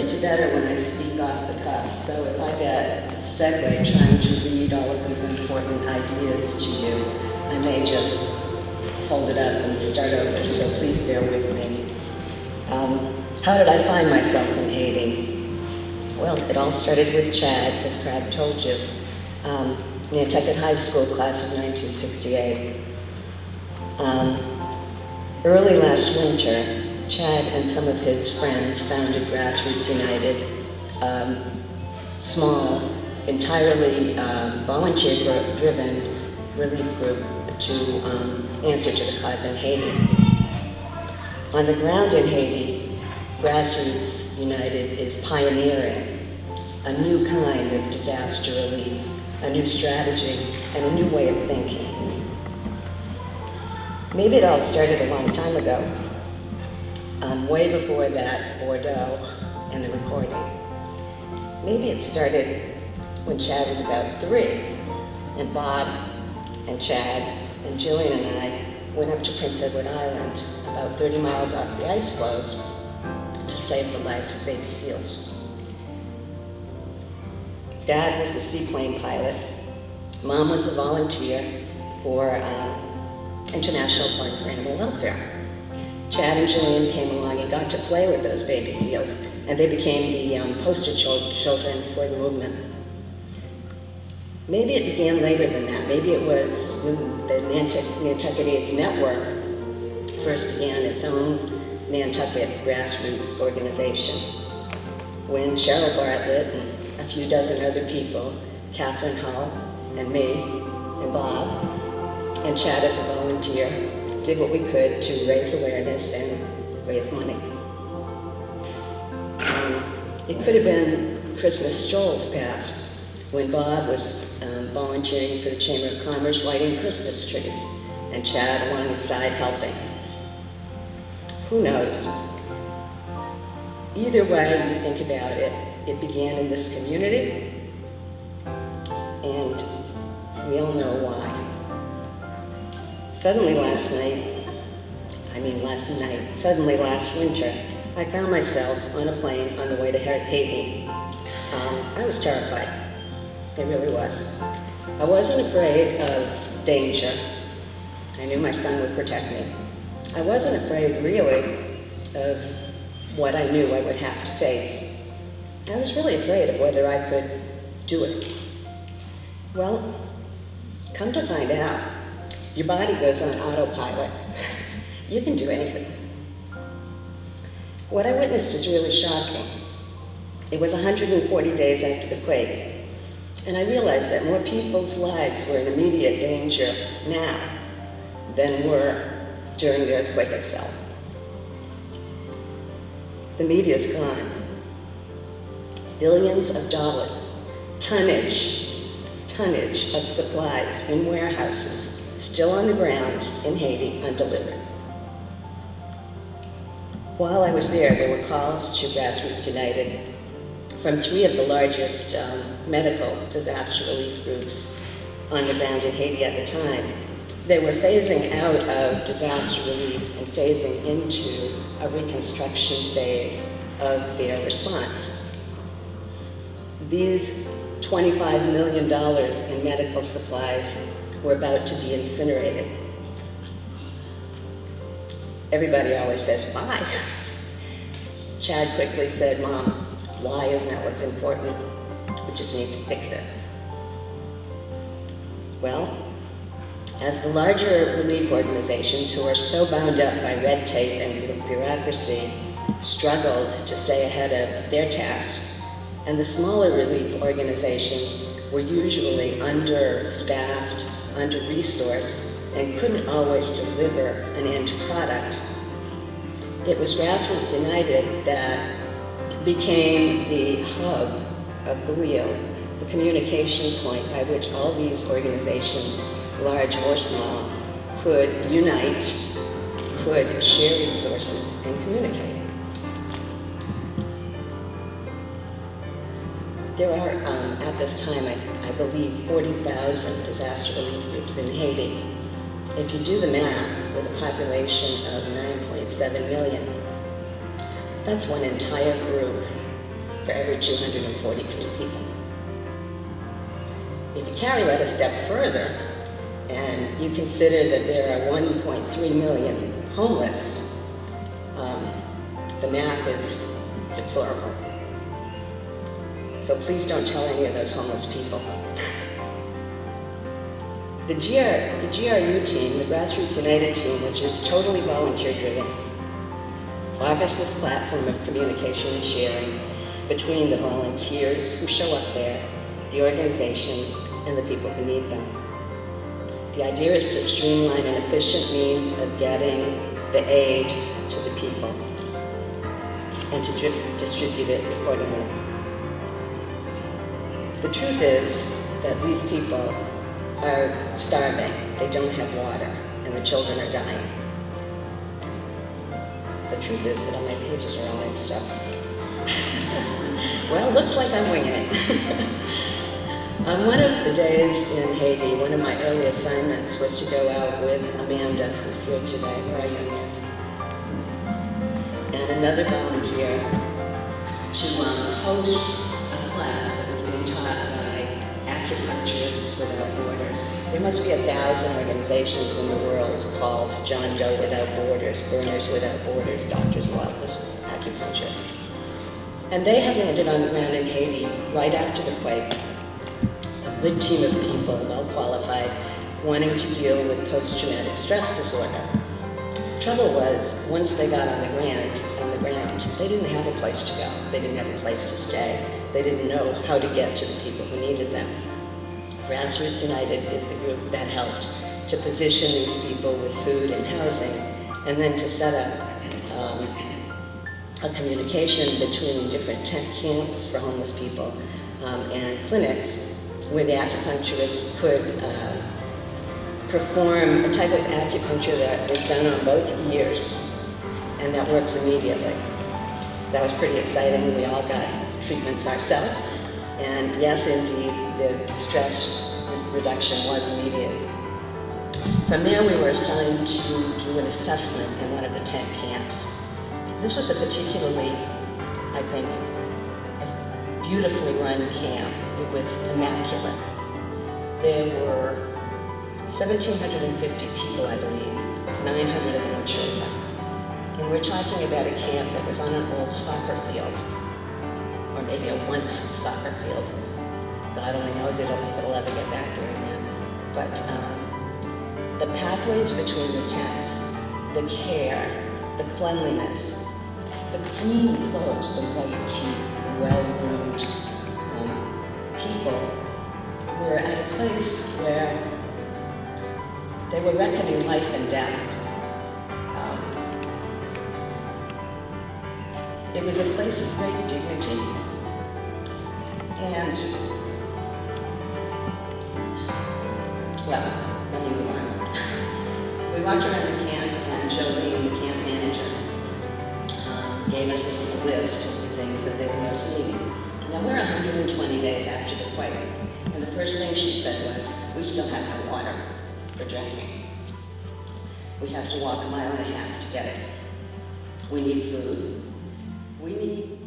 to do better when I speak off the cuff, so if I get segue trying to read all of these important ideas to you, I may just fold it up and start over, so please bear with me. How did I find myself in Haiti? Well, it all started with Chad, as Brad told you. Nantucket High School, class of 1968. Early last winter, Chad and some of his friends founded Grassroots United, small, entirely volunteer-driven relief group to answer to the cause in Haiti. On the ground in Haiti, Grassroots United is pioneering a new kind of disaster relief, a new strategy, and a new way of thinking. Maybe it all started a long time ago, way before that Bordeaux and the recording. Maybe it started when Chad was about 3, and Bob and Chad and Jillian and I went up to Prince Edward Island, about 30 miles off the ice floes, to save the lives of baby seals. Dad was the seaplane pilot. Mom was the volunteer for International Fund for Animal Welfare. Chad and Jillian came along and got to play with those baby seals, and they became the poster children for the movement. Maybe it began later than that. Maybe it was when the Nantucket AIDS Network first began its own Nantucket grassroots organization, when Cheryl Bartlett and a few dozen other people, Catherine Hull and me and Bob, and Chad as a volunteer, did what we could to raise awareness and raise money. It could have been Christmas strolls past, when Bob was volunteering for the Chamber of Commerce lighting Christmas trees, and Chad along his side helping. Who knows? Either way you think about it, it began in this community, and we all know why. Suddenly last winter, I found myself on a plane on the way to Haiti. I was terrified. I really was. I wasn't afraid of danger. I knew my son would protect me. I wasn't afraid, really, of what I knew I would have to face. I was really afraid of whether I could do it. Well, come to find out, your body goes on autopilot. You can do anything. What I witnessed is really shocking. It was 140 days after the quake, and I realized that more people's lives were in immediate danger now than were during the earthquake itself. The media's gone. Billions of dollars, tonnage of supplies in warehouses still on the ground in Haiti, undelivered. While I was there were calls to Grassroots United from 3 of the largest medical disaster relief groups on the ground in Haiti at the time. They were phasing out of disaster relief and phasing into a reconstruction phase of their response. These $25 million in medical supplies were about to be incinerated. Everybody always says, why? Chad quickly said, Mom, why isn't that what's important? We just need to fix it. Well, as the larger relief organizations, who are so bound up by red tape and bureaucracy, struggled to stay ahead of their tasks, and the smaller relief organizations were usually understaffed, under-resourced, and couldn't always deliver an end product, it was Grassroots United that became the hub of the wheel, the communication point by which all these organizations, large or small, could unite, could share resources, and communicate. There are, at this time, I believe, 40,000 disaster relief groups in Haiti. If you do the math, with a population of 9.7 million, that's one entire group for every 243 people. If you carry that a step further, and you consider that there are 1.3 million homeless, the math is deplorable. So please don't tell any of those homeless people. The GRU team, the Grassroots United team, which is totally volunteer-driven, offers this platform of communication and sharing between the volunteers who show up there, the organizations, and the people who need them. The idea is to streamline an efficient means of getting the aid to the people and to distribute it accordingly. The truth is that these people are starving, they don't have water, and the children are dying. The truth is that all my pages are all mixed up. Well, looks like I'm winging it. On one of the days in Haiti, one of my early assignments was to go out with Amanda, who's here today. Where are you, Amanda? And another volunteer to host a class that was being taught by acupuncturists without borders. There must be 1,000 organizations in the world called John Doe Without Borders, Burners Without Borders, Doctors Without Acupuncturists. And they had landed on the ground in Haiti right after the quake. A good team of people, well qualified, wanting to deal with post-traumatic stress disorder. Trouble was, once they got on the ground, they didn't have a place to go. They didn't have a place to stay. They didn't know how to get to the people who needed them. Grassroots United is the group that helped to position these people with food and housing, and then to set up a communication between different tent camps for homeless people and clinics where the acupuncturists could perform a type of acupuncture that is done on both ears and that works immediately. That was pretty exciting. We all got treatments ourselves. And yes, indeed, the stress reduction was immediate. From there, we were assigned to do an assessment in one of the tent camps. This was a particularly, I think, a beautifully run camp. It was immaculate. There were 1,750 people, I believe, 900 of them were children. And we're talking about a camp that was on an old soccer field, or maybe a once soccer field. God only knows if it'll ever get back there again. But the pathways between the tents, the care, the cleanliness, the clean clothes, the white teeth, the well-groomed people were at a place where they were reckoning life and death. It was a place of great dignity, and, well, let me move on. We walked around the camp, and Jolene, the camp manager, gave us a list of the things that they were most needing. Now, we're 120 days after the quake, and the first thing she said was, we still have no water for drinking. We have to walk 1.5 miles to get it. We need food. We need